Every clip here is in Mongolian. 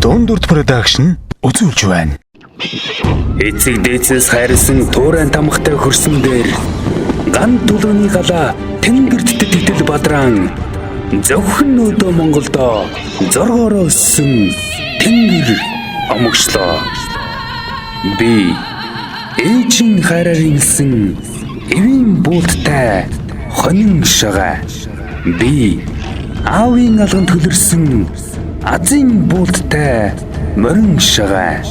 Дундурт production үзүүлж байна. Эцэг дээдсээс хайрсан туурайн тамхтай хөрсөн дээр ган тулууны галаа тэнгэрт тэтгэл бадраан зөвхөн өдөө Монголдо зоргоороо өссөн тэнгэр омогшлоо. Би ээжийн хайраар илсэн эвийн буудтай хонин шагаа. Би аавын алганд хөлөрсөн азийн буудтай морин шагаа.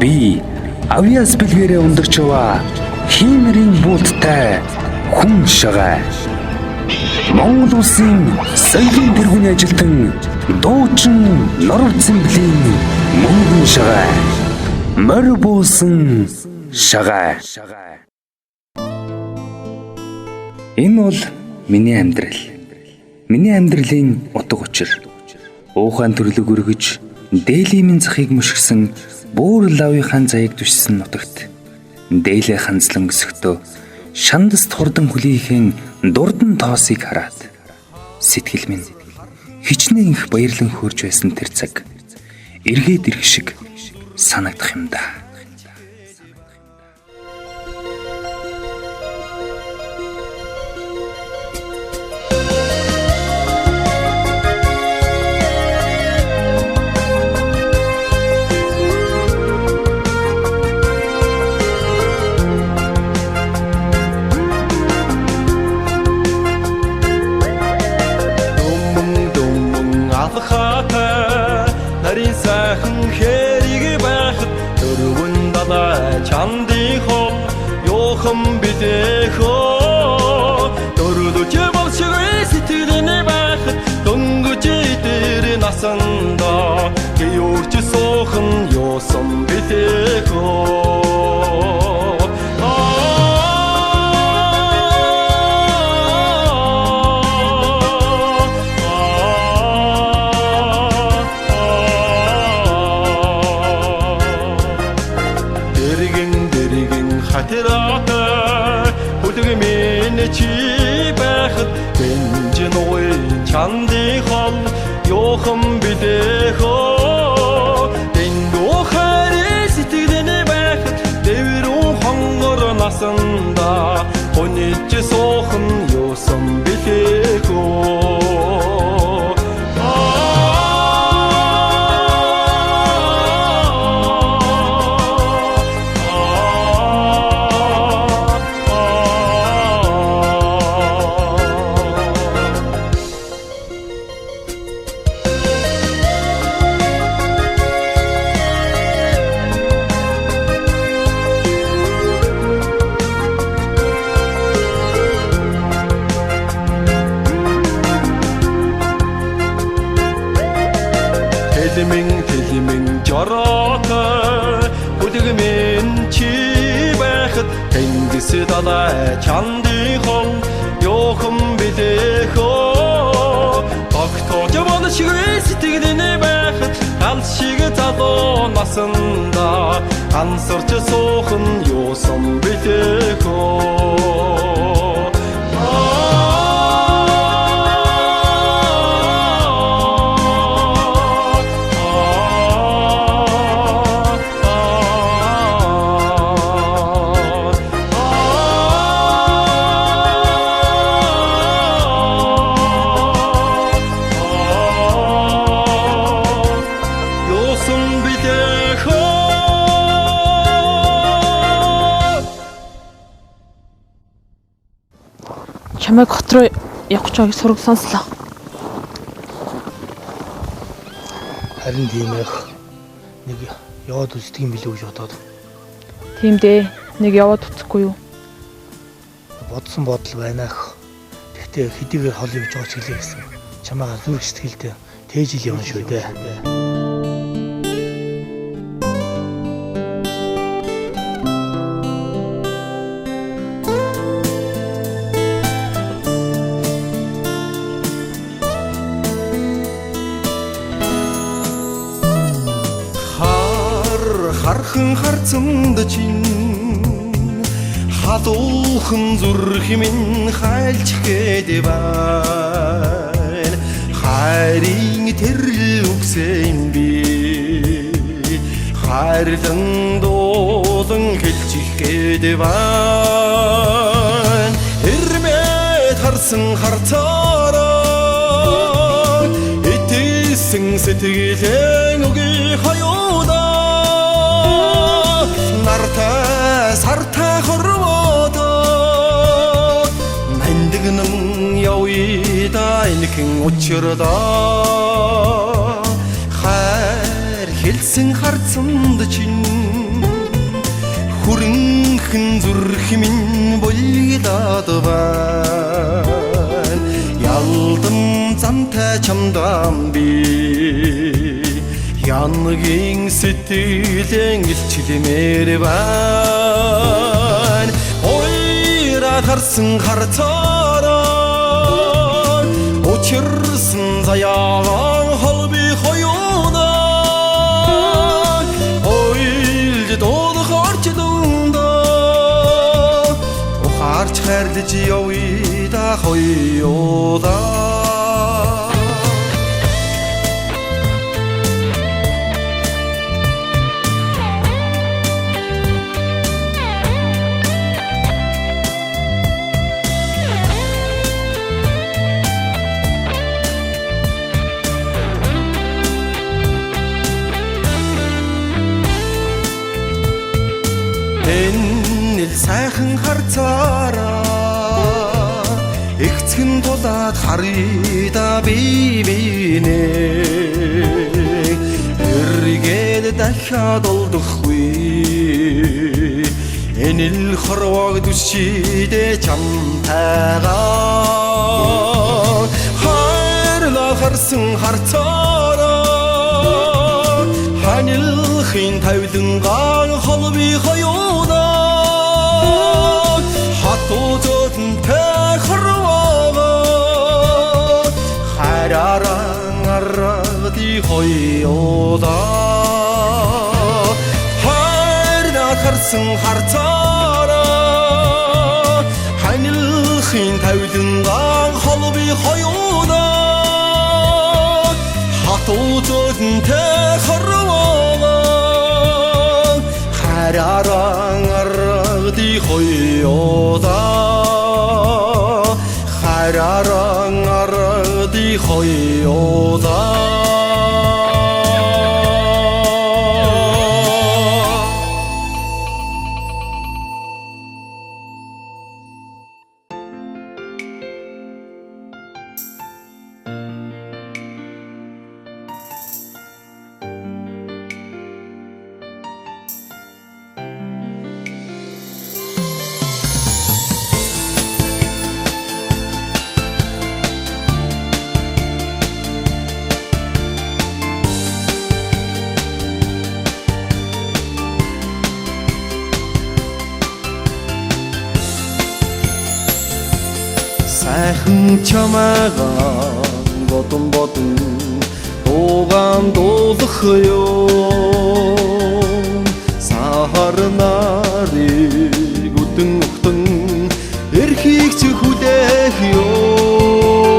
Би авьяас бэлгээрээ ундарчваа хиймэрийн буудтай хүн шагаа. Монгол улсын соёлын тэргүүний ажилтан дуучин норов цэмблийн мөнгөн шагаа. Морь буусан шагаа. Энэ бол миний амьдрал. Миний амьдралын утга учир. Уухайн төрлөг өргөж, дээлийн захыг мөшгсөн буур лавынхаа заяг түшсэн нутагт дээлээ ханзлан өсөхдөө шандаст хурдан хүлээхэн дурдан тоосыг хараад сэтгэл минь хичнээн их баярлан хөөрж байсан тэр цаг эргээд ирэх шиг санагдах юм да. Чандын хол ёохон бидэхөө дөрөвдөж болшиг сэтгэлний байхад дөнгөж дээр насанда георч суухан ёосон бидэхөө Чандын хол ёохон бидэхөө дэндүү хайр сэтгэлний байхад дэврүүн хонгор насанда хоньж суухан ёосон бидэхөө Тэлмэн жороотой бүдгмэн чи байхад тэнгис далай чандын хол ёохон бидэхөө тогтоож болшиг сэтгэлний байхад гал шиг залуу насанда ансарч суухан ёосон бидэхөө чамайг хот руу явах гэж сураг сонслоо. Харин тийм их нэг яваад үздэг юм билүү гэж бодоод. Тийм дээ. Нэг яваад үзэхгүй юу? Бодсон бодол байна ах. Гэхдээ хэдийгээр хол явж байгаа ч хэлээ гэсэн. Чамайгаа зүрх сэтгэлдээ тээжил явна шүү дээ. Хархан харцамд чин халуухан зүрх минь хайлж гээд байна хайрын тэрл үгсэн би хайрлан дуулан хэлж их гээд байна. Ирмэд харсан харцаараа итээсэн сэтгэлэн үгүй хаюудаа нартай сартай хорвоодоо мандагнан явъя энэхэн учирдаа хайр хэлсэн харцанд чинь хүрэнхэн зүрх минь болилаад байна. Ялдан замтай чамдан би янгийн сэтгэлэн илчлэмээр байна. Ойра харсан харцаараа учирсан заяан холби хоёуна ойлж дуулах орчдундаа ухаарч хайрлаж явъя да хоёудаа. Энэл сайхан харцаараа ихцгэн тулаад харъя да бинээ эргээд дахиад олдохгүй энэл хорвог дүшидэ чамтайгаа хайрлаа харсан харцаараа ханилхын тавилангаан холби хоёудаа хатуутонтэй хорвоогоо хайрааран аргади хоёудаа хайраа харсан харцаараа ханилхын тавилангаан холби хоёудаа хатуутонтэй хорвоогоо хайрааран аргади хоёудаа хайрааран аргади хоёудаа. Сайхан чамайгаа бодон дуугаан дуулах ёо сахар нарыг үдэн ухтан эрхийг ч хүлээх ёо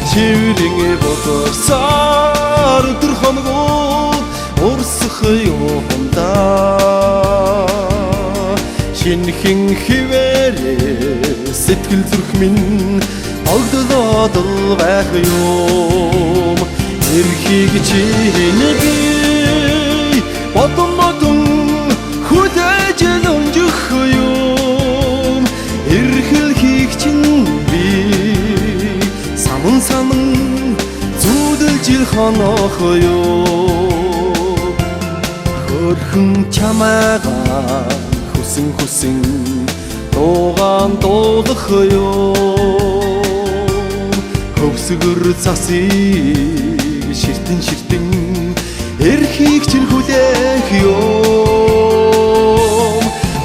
чивлэн бодсоор өдөр хоногоо урсах ёомдаа шинхэн хിവэрээ сэтгэл зүрх минь огдлоод л байх юм эрхийг чинь би бодон хүлээж өнжих юм эрхлхийг чинь би саман зүудэлж хонох юм хөрхөн чамайгаа хүсэн дуугаан дуулах ёо хөвсгөр засыг ширтэн эрхийг чинь хүлээх ёо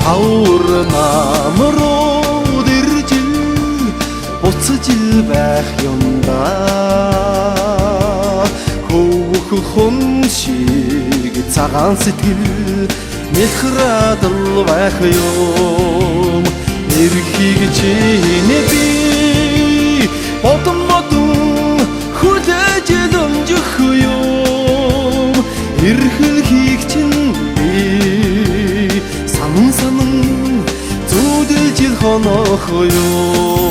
хаур намрууд иржил буцаж байх юм да хөөх хүн шиг цагаан сэтгэл мэхрадл байх юм эрхийг чинь би бодон хүлээж өнжих юм эрхлхийг чинь хонох юу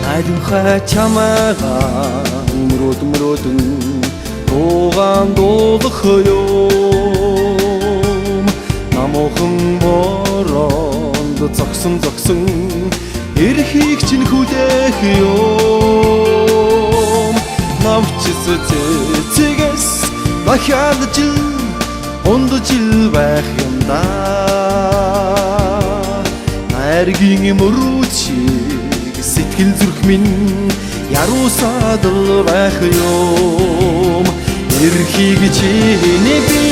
Найдвархай чамайгаа мөрөөдөн дуугаан дуулах юм намуухан бороонд зогсон эрхийг чинь хүлээх юм намчис цэцэгээс дахиад жил байх юм да найргийн мөрөөчийг сэтгэл зүрх минь ярусаад байх юм эрхийг чиний би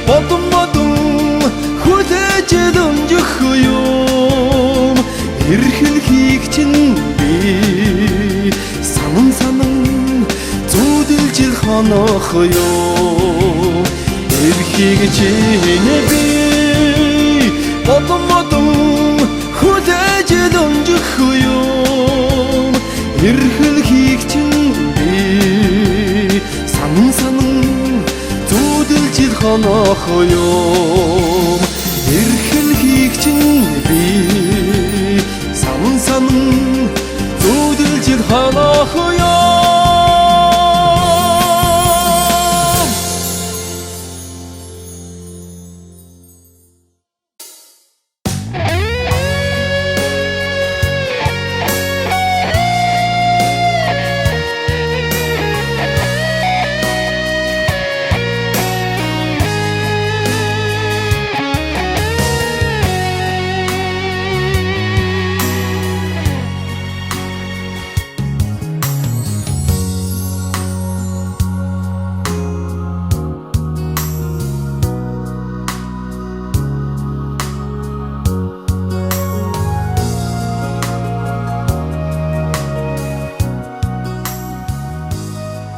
бодон хүлээж дөнжих юм эрхлхийг чинь би санан зүудэлж хонох юм эрхийг чиний би бодон хүлээж дөнжих юм эрхлхийг чинь би санан зүудэлж хонох юм эрхлхийг чинь би санан зүудэлж хонох юм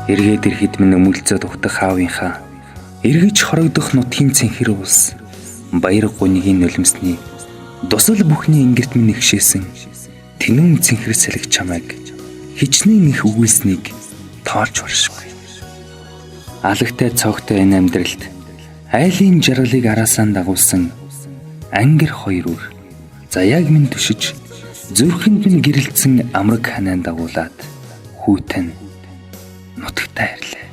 Эргээд ирэхэд минь өмөлцөд ухтах аавынхаа эргэж хорогдох нутгийн цэнхэр уус баяр гунигийн нулимсны дусал бүхний ингэрт минь нэгшээсэн тэнүүн цэнхэр сэлэг чамайг хичнээн их өгүүлснийг тоолж баршгүй. Алагтай цогтой энэ амьдралд айлын жаргалыг араасаа дагуулсан ангир хоёр үр заяаг минь төшиж зүрхэнд минь гэрэлтсэн амраг ханаан дагуулад хүүтэн нутагтаа ирлээ.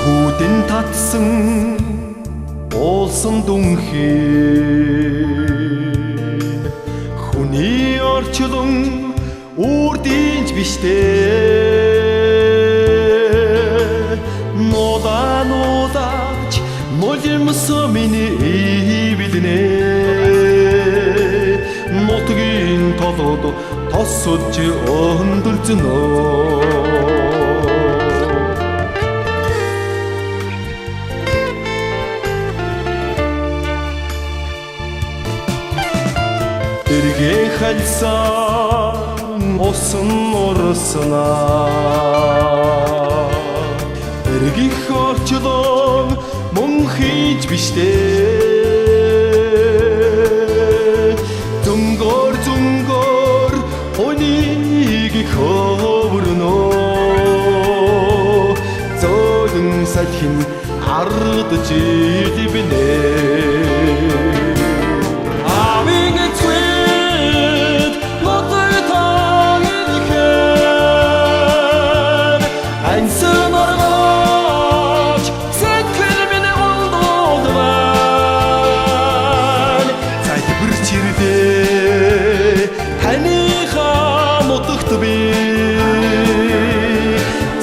Хүүтэн татсан уулсан дүнхий хүний орчлон үрдийнч биштэй нодаач нулимс миний биднэ нутгийн толод тосож өндөрцөнөө эргээ хальсан усан урснаа эргих орчлон мөн хийж биштэй зөнгөр хүнийг хөвөрнөө зөөлөн салхин ардж идбинэ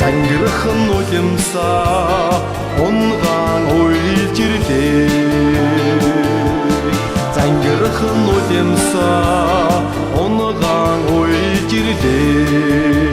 Зангирхан нулимсаа унгаан уйлж ирлээ улемсаа унган уйлж ирлээ.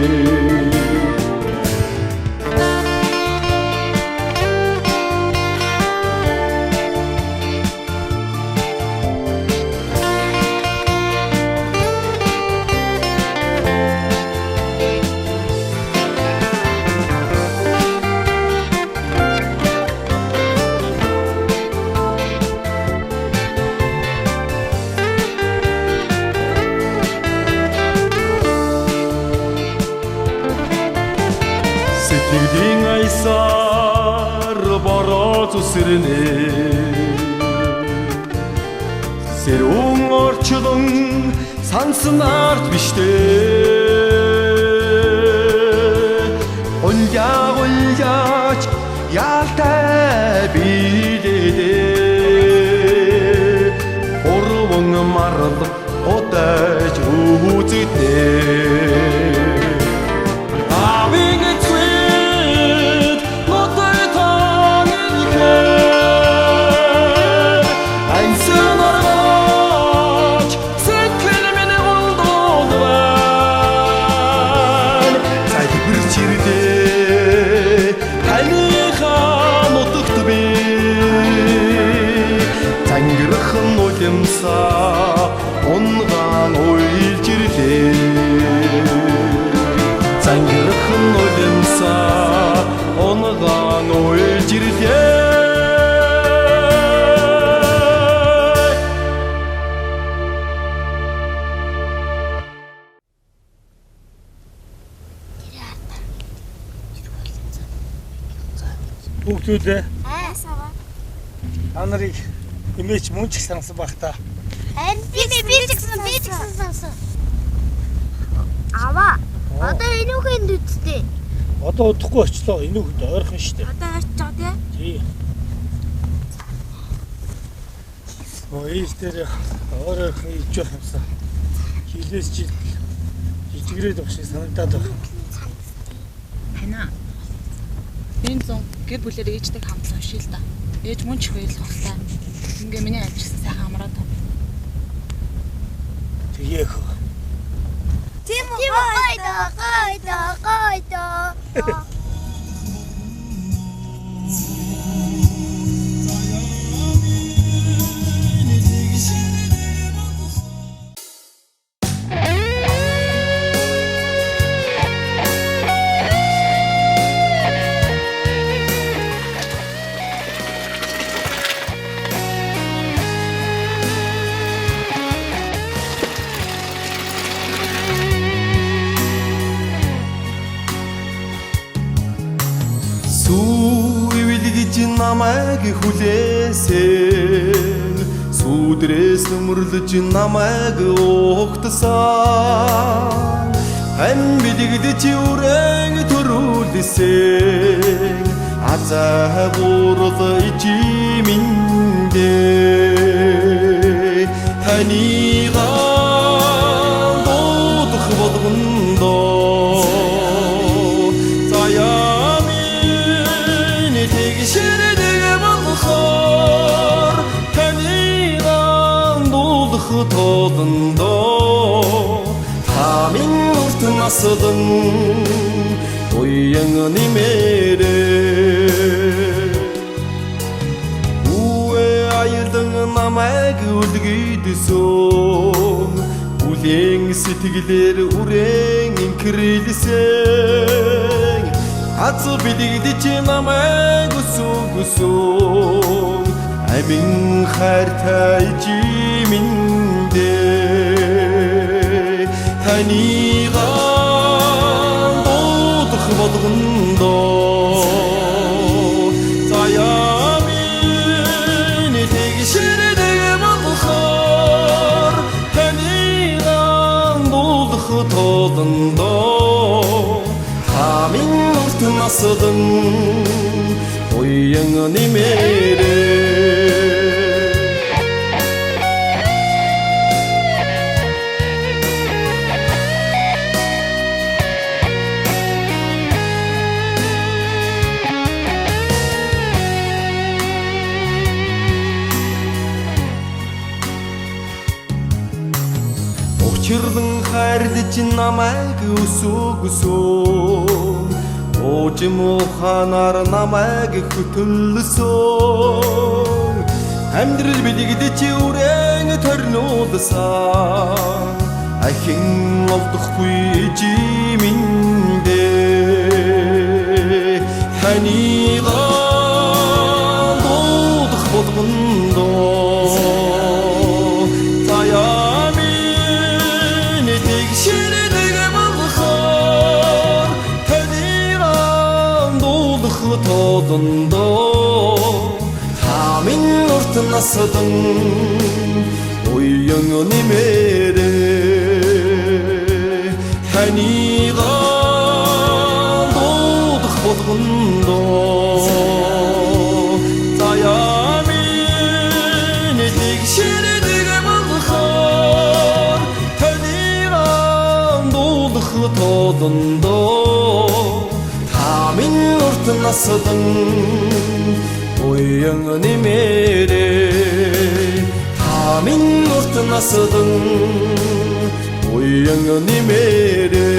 Сэтгэлийн аясаар бороо зүсрэнэ Сэрүүн орчлон санснаарт биштэй Ульяж яалтай билээ Урван марл одаж үзэдээ унган уйлж ирлээ. Зангирхан улемсаа унган уйлж ирлээ. Бүгдүүдээ та нарыг имэж мөн ч их санасан байх та. Би ч гэсэн сансан. Аваа. Одоо энүүхэнд үсттэй. Одоо удахгүй очлоо. Энүүхэд ойрхон штэ. Одоо очиж байгаа тий. Ээж дээр ойрхон иж явах юмсан. Хилээс жижигрээд байх шиг санагдаад байна. Хана. Энэ зам гэр бүлээр ээжтэй хамтлаа биш л да. Ээж мөн ч их байлах хэрэгтэй. Ингээ миний амжилт сайхан амраад байна. Тэгээх. Тийм гойдоо. Намайг хүлээсэн сүдрээс мөрлөж намайг угтсан хэн билэгдэж үрэн төрүүлсэн азаа буруу ичиминдээ танига дуудах болгондоо толондоо хамин урт насдан уян нэмэрээ үе аядан намайг үлгэдсэн бүлээн сэтгэлээр үрэн инкрэлсэн аз билэгдэж намайг өсөг амин хайртай жиминдээ танига дуудах болгондоо заяамин тэгшэрдэг болохоор танига дуудах толондоо хамин урт насдан уян нэмэрээ Учирдан хайрлаж намайг өсөөгсөн Уужим ухаанаар намайг хөтөлсөн Амьдрал билэгдэж үрэн торниулсан Ахин олдохгүй жиминдээ Ханигаа дуудах болгондоо Заяамин тэгшэрдэг болгохоор Ханигаа дуудах тоолондоо Хамин урт насдан уян нэмэрээ Ханигаа дуудах болгондоо Заяамин тэгшэрдэг болгохоор Ханигаа дуудах тоолондоо Хамин урт насдан уян нэмэрээ Хамин урт насдан уян нэмэрээ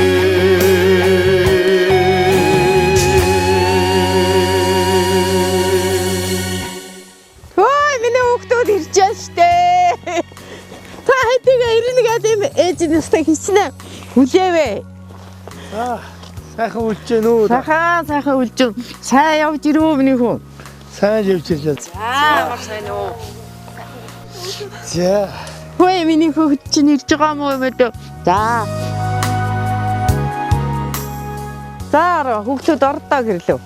Ой, миний хүүхдүүд ирж байна штэ. Та хэдийгээ ирнэ гэдэг ээж нэстэй хичнээн хүлээвэ. Сайхан үлж гэнэ үү? Сайхан үлж. Сайн явж ирвэ миний хүн. Сайн явж ирлээ. Ямар сайн уу? За. Хөөе миний хүүхд чинь ирж байгаа мó юм бэ? За. За, хүүхдүүд ордоо гэрлөө.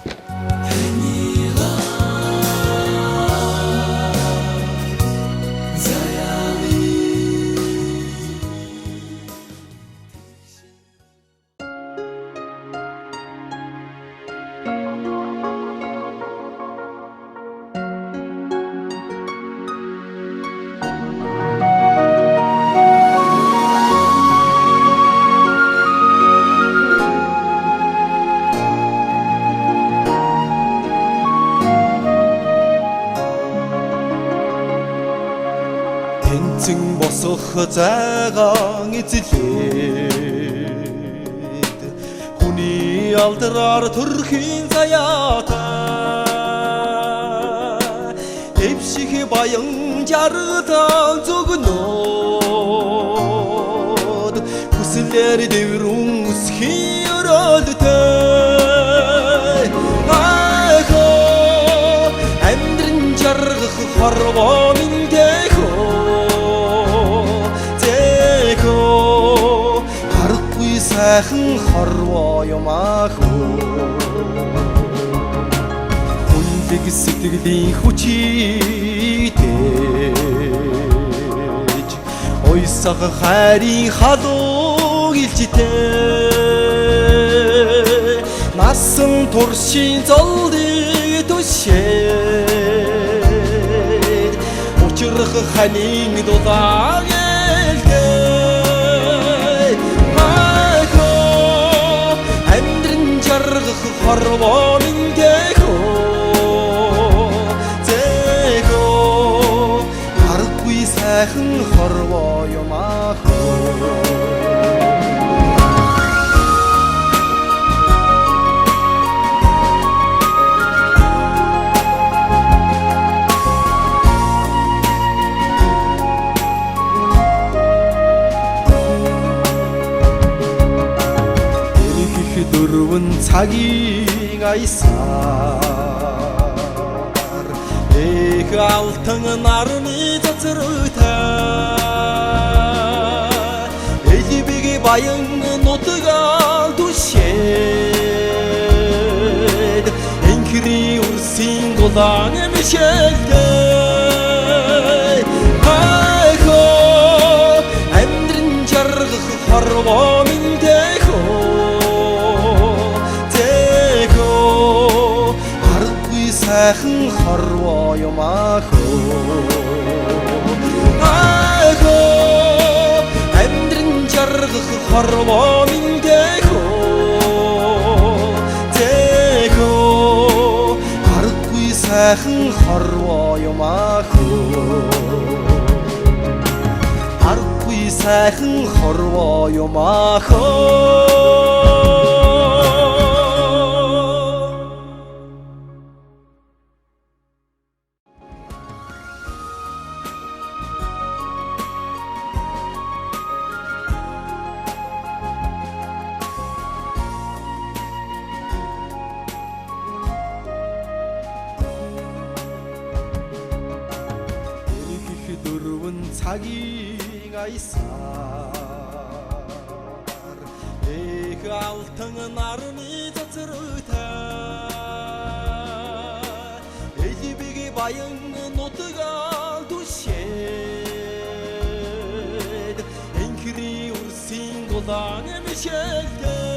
Тэнцэн босох зайгаан эзлээд Хүний алдраар төрхийн заяатай Эвших баян жаргатан зөгнөөд Хүслээр дэврэн үсхийн өрөөлтэй Айхоо амьдрын жаргах хорвоо миндэх Сайхан хорвоо юмаахөө Хүнлэг сэтгэлийн хүчитэж Ойсах хайрын халуу илжтэй Насан туршийн золдыг түшээд Учрах ханийн дулаан хорвоо миндэхөө зэхөө харахгүй сайхан хорвоо юмаахөө дөрвөн цагийн аясаар Эх алтан нарны цацруутай Элбиг баян нутгаар түшээд Энхри үрсийн дулаан мишэлтэй Хайхоо амьдрын жаргах хорвоо миндэхөө Сайхан хорвоо юмаахөө Айхоо амьдрын жаргах хорвоо миндэхөө Зэхөө харахгүй сайхан хорвоо юмаахөө Харахгүй сайхан хорвоо юм ахоо дөрвөн цагийн аясаар эх алтан нарны цацруутай элбиги баян нутгаар түшээд энхри үрсийн голааны мишэлтэй